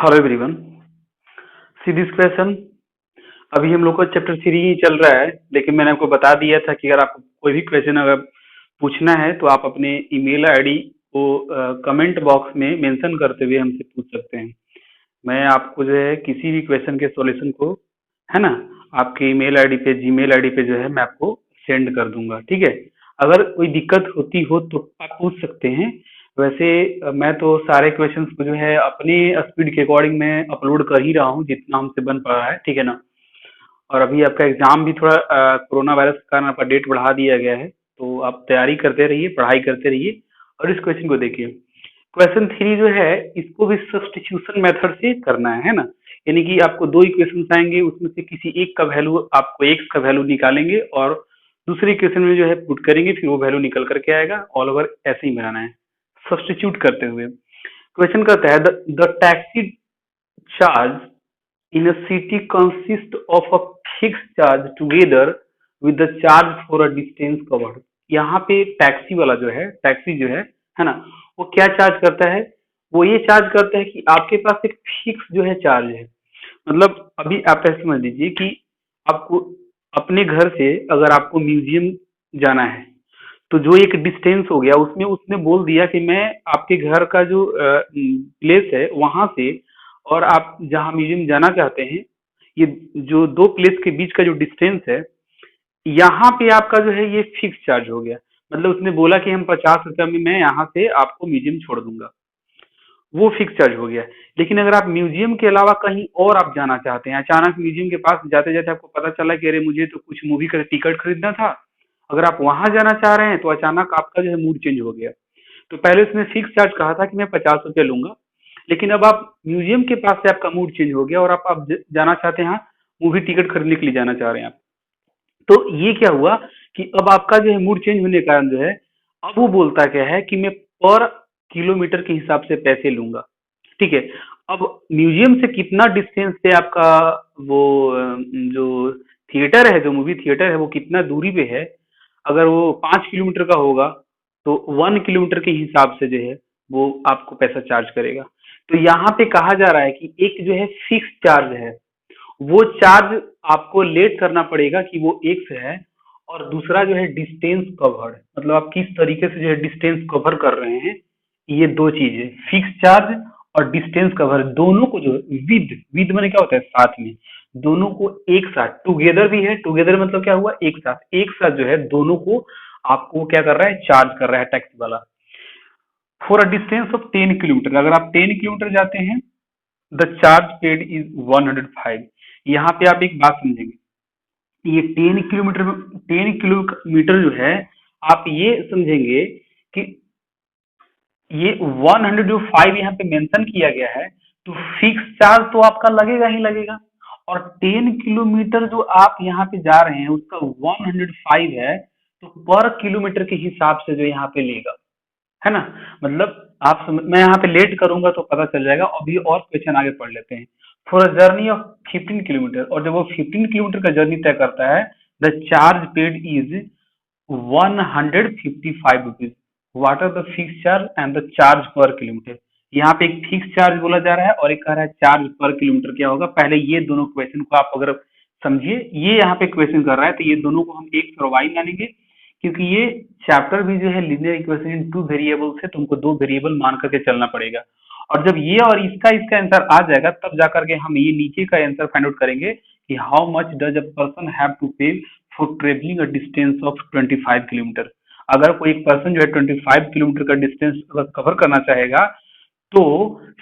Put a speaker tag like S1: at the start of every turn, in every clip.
S1: Hello everyone, see this question. अभी हम लोग का चैप्टर 3 ही चल रहा है, लेकिन मैंने आपको बता दिया था कि अगर आपको कोई भी क्वेश्चन अगर पूछना है तो आप अपने ईमेल आईडी को कमेंट बॉक्स में मेंशन करते हुए हमसे पूछ सकते हैं। मैं आपको जो है किसी भी क्वेश्चन के सॉल्यूशन को, है ना, आपके ईमेल आईडी पे, जीमेल आईडी पे जो है मैं आपको सेंड कर दूंगा। ठीक है। अगर कोई दिक्कत होती हो तो आप पूछ सकते हैं। वैसे मैं तो सारे क्वेश्चंस को जो है अपने स्पीड के अकॉर्डिंग मैं अपलोड कर ही रहा हूँ जितना हमसे बन पा रहा है। ठीक है ना। और अभी आपका एग्जाम भी थोड़ा कोरोना वायरस के कारण आपका डेट बढ़ा दिया गया है, तो आप तैयारी करते रहिए, पढ़ाई करते रहिए और इस क्वेश्चन को देखिए। क्वेश्चन 3 जो है इसको भी सब्स्टिट्यूशन मेथड से करना है ना। यानी कि आपको दो इक्वेशन आएंगे, उसमें से किसी एक का वैल्यू, आपको एक्स का वैल्यू निकालेंगे और दूसरे इक्वेशन में जो है पुट करेंगे, फिर वो वैल्यू निकल करके आएगा। ऑल ओवर ऐसे ही बनाना है सब्स्टिट्यूट करते हुए। क्वेश्चन कहता है the taxi charge in a city consists of a fixed charge together with the charge for a distance covered। यहाँ पे टैक्सी वाला जो है, टैक्सी जो है ना, वो क्या चार्ज करता है? वो ये चार्ज करता है कि आपके पास एक फिक्स जो है चार्ज है। मतलब अभी आप ऐसे समझ लीजिए कि आपको अपने घर से अगर आपको म्यूजियम जाना है, तो जो एक डिस्टेंस हो गया उसमें उसने बोल दिया कि मैं आपके घर का जो प्लेस है वहां से और आप जहाँ म्यूजियम जाना चाहते हैं, ये जो दो प्लेस के बीच का जो डिस्टेंस है, यहाँ पे आपका जो है ये फिक्स चार्ज हो गया। मतलब उसने बोला कि हम 50 रुपया में मैं यहाँ से आपको म्यूजियम छोड़ दूंगा, वो फिक्स चार्ज हो गया। लेकिन अगर आप म्यूजियम के अलावा कहीं और आप जाना चाहते हैं, अचानक म्यूजियम के पास जाते जाते आपको पता चला कि अरे मुझे तो कुछ मूवी का टिकट खरीदना था, अगर आप वहां जाना चाह रहे हैं तो अचानक आपका जो है मूड चेंज हो गया। तो पहले उसने फिक्स चार्ज कहा था कि मैं 50 रुपया लूंगा, लेकिन अब आप म्यूजियम के पास से आपका मूड चेंज हो गया और आप जाना चाहते हैं, मूवी टिकट खरीदने के लिए जाना चाह रहे हैं आप। तो ये क्या हुआ कि अब आपका जो है मूड चेंज होने के कारण जो है, अब वो बोलता क्या है कि मैं पर किलोमीटर के हिसाब से पैसे लूंगा। ठीक है। अब म्यूजियम से कितना डिस्टेंस पे आपका वो जो थिएटर है, जो मूवी थिएटर है, वो कितना दूरी पे है? अगर वो 5 किलोमीटर का होगा तो 1 किलोमीटर के हिसाब से जो है वो आपको पैसा चार्ज करेगा। तो यहाँ पे कहा जा रहा है कि एक जो है फिक्स चार्ज है, वो चार्ज आपको लेट करना पड़ेगा कि वो एक से है, और दूसरा जो है डिस्टेंस कवर्ड, मतलब आप किस तरीके से जो है डिस्टेंस कवर कर रहे हैं। ये दो चीजें, फिक्स चार्ज और डिस्टेंस कवर, दोनों को जो विद विद मैंने क्या होता है साथ में, दोनों को एक साथ, टुगेदर भी है, टुगेदर मतलब क्या हुआ, एक साथ, एक साथ जो है दोनों को आपको क्या कर रहा है, चार्ज कर रहा है टैक्सी वाला। For a distance of 10 kilometre, अगर आप 10 किलोमीटर जाते हैं, द चार्ज पेड इज 105। यहाँ पे आप एक बात समझेंगे, ये 10 किलोमीटर, 10 किलोमीटर जो है, आप ये समझेंगे कि ये 100 जो 5 यहाँ पे मेंशन किया गया है, तो फिक्स चार्ज तो आपका लगेगा ही लगेगा, और 10 किलोमीटर जो आप यहाँ पे जा रहे हैं उसका 105 है, तो पर किलोमीटर के हिसाब से जो यहाँ पे लेगा, है ना। मतलब मैं यहाँ पे लेट करूंगा तो पता चल जाएगा। अभी और क्वेश्चन आगे पढ़ लेते हैं। For a journey of 15 kilometre, और जब वो 15 किलोमीटर का जर्नी तय करता है, the charge paid is 155 rupees. What are the fix charge and the charge per kilometre. यहाँ पे एक फिक्स चार्ज बोला जा रहा है और एक कह रहा है चार्ज पर किलोमीटर क्या होगा। पहले ये दोनों क्वेश्चन को आप अगर समझिए, ये यहाँ पे क्वेश्चन कर रहा है तो ये दोनों को हम एक और वाई मानेंगे, क्योंकि ये चैप्टर भी जो है linear equation in two variable से, तुमको दो वेरिएबल मान करके चलना पड़ेगा। और जब ये और इसका इसका आंसर आ जाएगा तब जाकर के हम ये नीचे का आंसर फाइंड आउट करेंगे कि how much does a person have to pay for travelling a distance of 25 kilometre. अगर कोई एक पर्सन जो है 25 किलोमीटर का डिस्टेंस अगर कवर करना चाहेगा, तो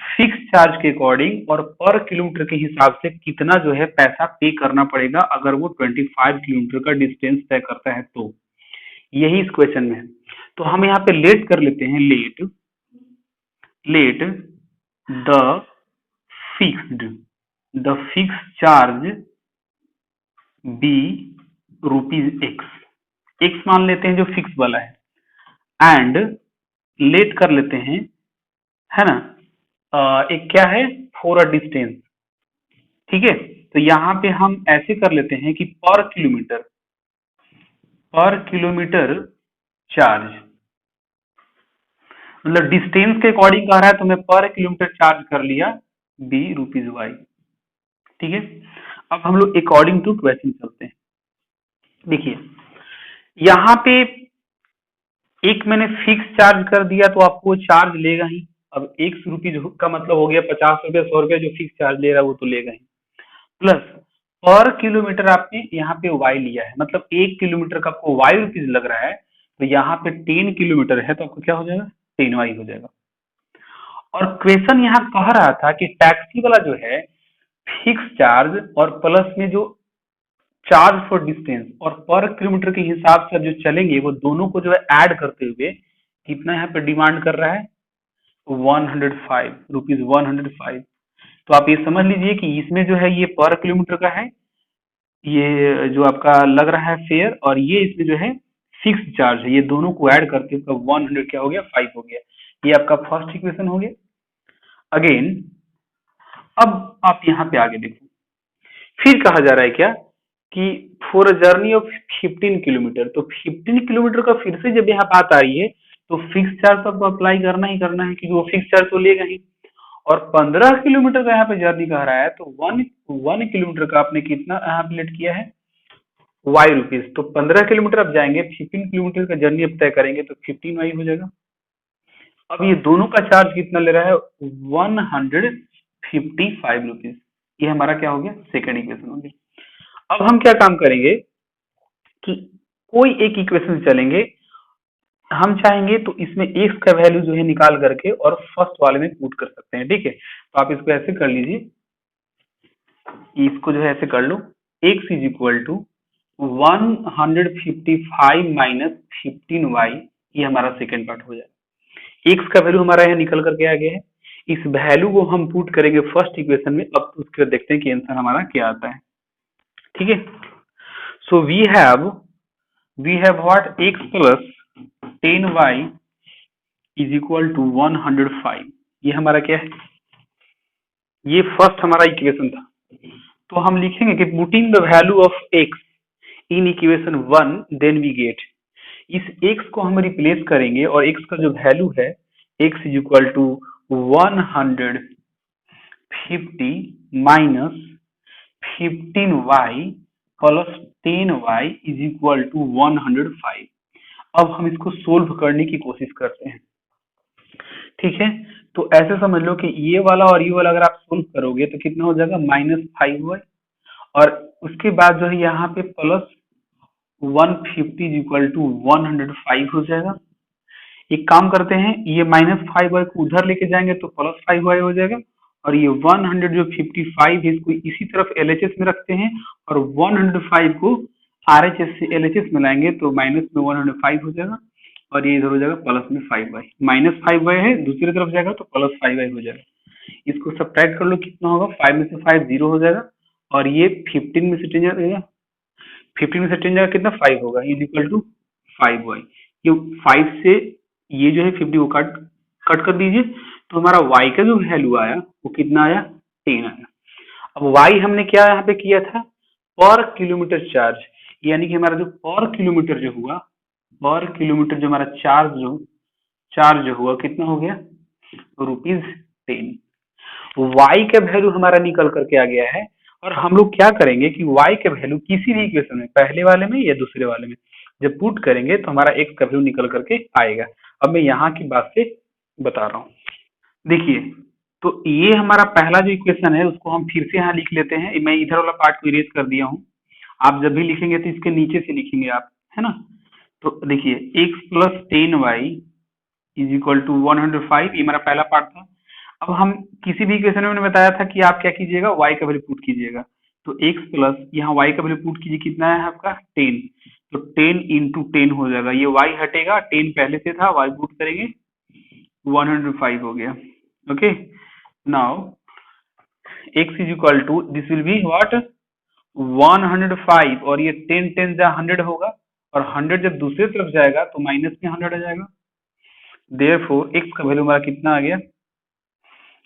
S1: फिक्स चार्ज के अकॉर्डिंग और पर किलोमीटर के हिसाब से कितना जो है पैसा पे करना पड़ेगा अगर वो 25 किलोमीटर का डिस्टेंस तय करता है। तो यही इस क्वेश्चन में है। तो हम यहाँ पे लेट कर लेते हैं, let let the fixed, the fix charge be rupees x, x मान लेते हैं जो फिक्स वाला है, एंड लेट कर लेते हैं, है ना, एक क्या है, फॉर अ डिस्टेंस। ठीक है। तो यहाँ पे हम ऐसे कर लेते हैं कि पर किलोमीटर चार्ज, मतलब डिस्टेंस के अकॉर्डिंग कह रहा है तो मैं पर किलोमीटर चार्ज कर लिया बी रुपीज वाई। ठीक है, अब हम लोग अकॉर्डिंग टू क्वेश्चन चलते हैं। देखिए यहाँ पे एक मैंने फिक्स चार्ज कर दिया तो आपको वो चार्ज लेगा ही। अब एक रुपीज का मतलब हो गया 50 रुपये 100 रुपये, जो फिक्स चार्ज ले रहा है वो तो लेगा ही। प्लस पर किलोमीटर आपने यहाँ पे वाई लिया है, मतलब 1 किलोमीटर का आपको वाई रुपीज लग रहा है, तो यहाँ पे 10 किलोमीटर है तो आपको क्या हो जाएगा, 10 वाई हो जाएगा। और क्वेश्चन यहाँ कह रहा था कि टैक्सी वाला जो है फिक्स चार्ज और प्लस में जो चार्ज फॉर डिस्टेंस और पर किलोमीटर के हिसाब से जो चलेंगे वो दोनों को जो है ऐड करते हुए कितना यहाँ पे डिमांड कर रहा है, 105 रुपीज 105। तो आप ये समझ लीजिए कि इसमें जो है ये पर किलोमीटर का है, ये जो आपका लग रहा है फेयर, और ये इसमें जो है फिक्स चार्ज है, ये दोनों को ऐड करके उसका 100 क्या हो गया, 5 हो गया। ये आपका फर्स्ट इक्वेशन हो गया। अगेन अब आप यहाँ पे आगे देखो, फिर कहा जा रहा है क्या कि for a journey of 15 kilometre, तो 15 किलोमीटर का फिर से जब यहाँ बात आ रही है तो फिक्स चार्ज तो आपको अप्लाई करना ही करना है, क्योंकि वो फिक्स चार्ज तो लेगा ही। और 15 किलोमीटर का यहाँ पे जर्नी कह रहा है, तो वन किलोमीटर का आपने कितना यहाँ पे लेट किया है, वाई रुपीज। तो 15 किलोमीटर आप जाएंगे, 15 किलोमीटर का जर्नी आप तय करेंगे तो 15 वाई हो जाएगा। अब ये दोनों का चार्ज कितना ले रहा है, 155 रुपीज। ये हमारा क्या हो गया, सेकेंड इक्वेशन हो गया। अब हम क्या काम करेंगे कि कोई एक इक्वेशन चलेंगे, हम चाहेंगे तो इसमें एक्स का वैल्यू जो है निकाल करके और फर्स्ट वाले में पुट कर सकते हैं। ठीक है, तो आप इसको ऐसे कर लीजिए, इसको जो है ऐसे कर लो, x is equal to 155 minus 15 y, ये हमारा सेकेंड पार्ट हो जाएगा। एक्स का वैल्यू हमारा यहाँ निकल करके आ गया है, इस वैल्यू को हम पुट करेंगे फर्स्ट इक्वेशन में। अब उसके बाद देखते हैं कि आंसर हमारा क्या आता है। ठीक है, so we have what, x plus 10y is equal to 105। ये हमारा क्या है, ये फर्स्ट हमारा इक्वेशन था। तो हम लिखेंगे कि putting the value of x in equation 1 then we get, इस x को हम रिप्लेस करेंगे और x का जो वैल्यू है, x is equal to 150 minus 15y plus 10y is equal to 105। अब हम इसको सोल्व करने की कोशिश करते हैं। ठीक है, तो ऐसे समझ लो कि ये वाला और ये वाला अगर आप सोल्व करोगे तो कितना हो जाएगा, -5y, और उसके बाद जो है यहाँ पे प्लस 150 इज इक्वल टू 105 हो जाएगा। एक काम करते हैं, ये -5y को उधर लेके जाएंगे तो +5y हो जाएगा, और ये 100 जो 55 है इसको इसी तरफ LHS में रखते हैं, और 105 को RHS से LHS में लाएंगे तो माइनस में 105 हो जाएगा, और ये इधर हो जाएगा प्लस में 5y। -5y है, दूसरी तरफ जाएगा तो +5y हो जाएगा। इसको सब्ट्रैक्ट कर लो, कितना होगा, 5 में से 5 0 हो जाएगा, और ये 15 में से 10 जाएगा, 15 में से 10 जाएगा कितना, 5 होगा, इज इक्वल टू 5y। ये 5 से ये जो है 50 को कट कट कर दीजिए, तो हमारा y का जो वैल्यू आया वो कितना आया, 10 आया। अब y हमने क्या यहाँ पे किया था, पर किलोमीटर चार्ज, यानी कि हमारा जो पर किलोमीटर जो हुआ, पर किलोमीटर जो हमारा चार्ज जो हुआ कितना हो गया, ₹10। y का वैल्यू हमारा निकल करके आ गया है, और हम लोग क्या करेंगे कि y का वैल्यू किसी भी इक्वेशन में, पहले वाले में या दूसरे वाले में जब पुट करेंगे तो हमारा x का वैल्यू निकल करके आएगा। अब मैं यहाँ की बात से बता रहा हूँ। देखिए, तो ये हमारा पहला जो इक्वेशन है उसको हम फिर से यहाँ लिख लेते हैं। मैं इधर वाला पार्ट को इरेज कर दिया हूँ, आप जब भी लिखेंगे तो इसके नीचे से लिखेंगे आप, है ना। तो देखिए, x plus 10y is equal to 105, ये हमारा पहला पार्ट था। अब हम किसी भी इक्वेशन में मैंने बताया था कि आप क्या कीजिएगा, y का वैल्यू पुट कीजिएगा। तो x प्लस यहाँ y का वैल्यू पुट कीजिए, कितना है आपका 10, तो 10 इंटू 10 हो जाएगा, ये y हटेगा, 10 पहले से था, y पुट करेंगे 105 हो गया। Okay, now x is equal to this will be what, 105, और ये 10 10 जा 100 होगा, और 100 जब दूसरी तरफ जाएगा तो माइनस में 100 आ जाएगा। देयरफॉर x का वैल्यू हमारा कितना आ गया,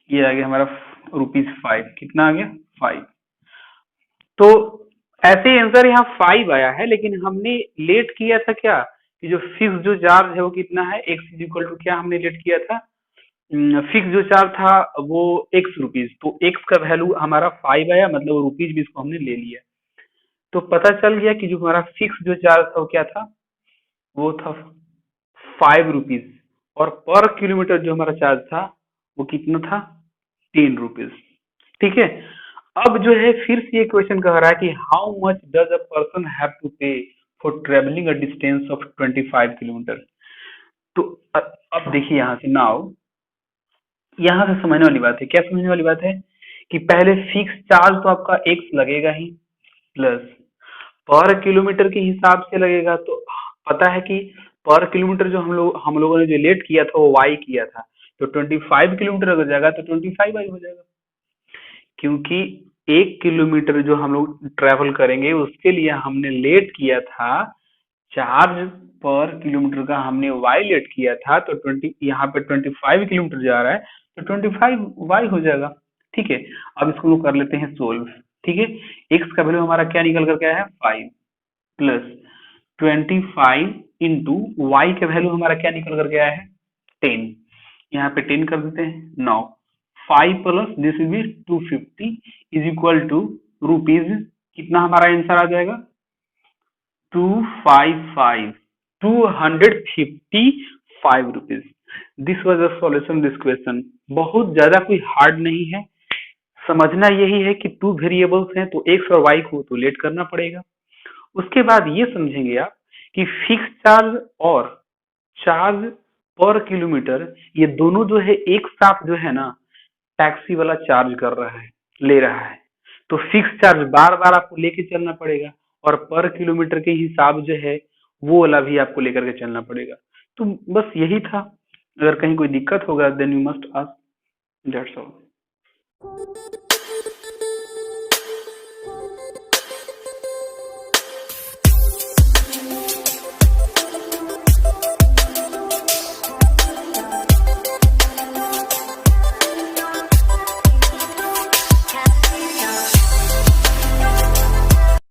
S1: ये आ गया हमारा ₹5। कितना आ गया, 5। तो ऐसे आंसर यहाँ 5 आया है, लेकिन हमने लेट किया था क्या कि जो फिक्स जो चार्ज है वो कितना है, x इज इक्वल टू क्या हमने लेट किया था, फिक्स जो चार्ज था वो एक्स रुपीज, तो एक्स का वैल्यू हमारा 5 आया, मतलब रुपीज भी इसको हमने ले लिया। तो पता चल गया कि जो हमारा फिक्स जो चार्ज था वो क्या था, वो था 5 रुपीज, और पर किलोमीटर जो हमारा चार्ज था वो कितना था, 10 रुपीज। ठीक है। अब जो है फिर से ये क्वेश्चन कह रहा है कि how much does a person have to pay for travelling a distance of 25 kilometre. तो अब देखिए यहाँ से, नाउ यहाँ से समझने वाली बात है, क्या समझने वाली बात है कि पहले फिक्स चार्ज तो आपका एक्स लगेगा ही, प्लस पर किलोमीटर के हिसाब से लगेगा। तो पता है कि पर किलोमीटर जो हम लोगों ने जो लेट किया था वो वाई किया था, तो 25 किलोमीटर अगर जाएगा तो 25 वाई हो जाएगा, क्योंकि 1 किलोमीटर जो हम लोग ट्रेवल करेंगे उसके लिए हमने लेट किया था चार्ज, पर किलोमीटर का हमने वाई लेट किया था, तो 20 यहाँ पे 25 किलोमीटर जा रहा है तो 25 वाई हो जाएगा। ठीक है। अब इसको हम लोग कर लेते हैं सोल्व। ठीक है। एक्स का वैल्यू हमारा क्या निकल कर के आया है, 5, प्लस 25 इंटू वाई का वैल्यू हमारा क्या निकल कर के आया है, 10। यहाँ पे 10 कर देते हैं। Now 5 plus this will be 250 is equal to rupees, कितना हमारा आंसर आ जाएगा, 255, 255 rupees. This was the solution this question. बहुत ज्यादा कोई हार्ड नहीं है, समझना यही है कि टू वेरिएबल्स हैं तो एक्स और वाई को तो लेट करना पड़ेगा। उसके बाद ये समझेंगे आप कि फिक्स चार्ज और चार्ज पर किलोमीटर, ये दोनों जो है एक साथ जो है ना टैक्सी वाला चार्ज कर रहा है, ले रहा है। तो फिक्स चार्ज बार बार आपको लेके चलना पड़ेगा, और पर किलोमीटर के हिसाब जो है वो वाला भी आपको लेकर के चलना पड़ेगा। तो बस यही था। अगर कहीं कोई दिक्कत होगा then you must ask, that's all.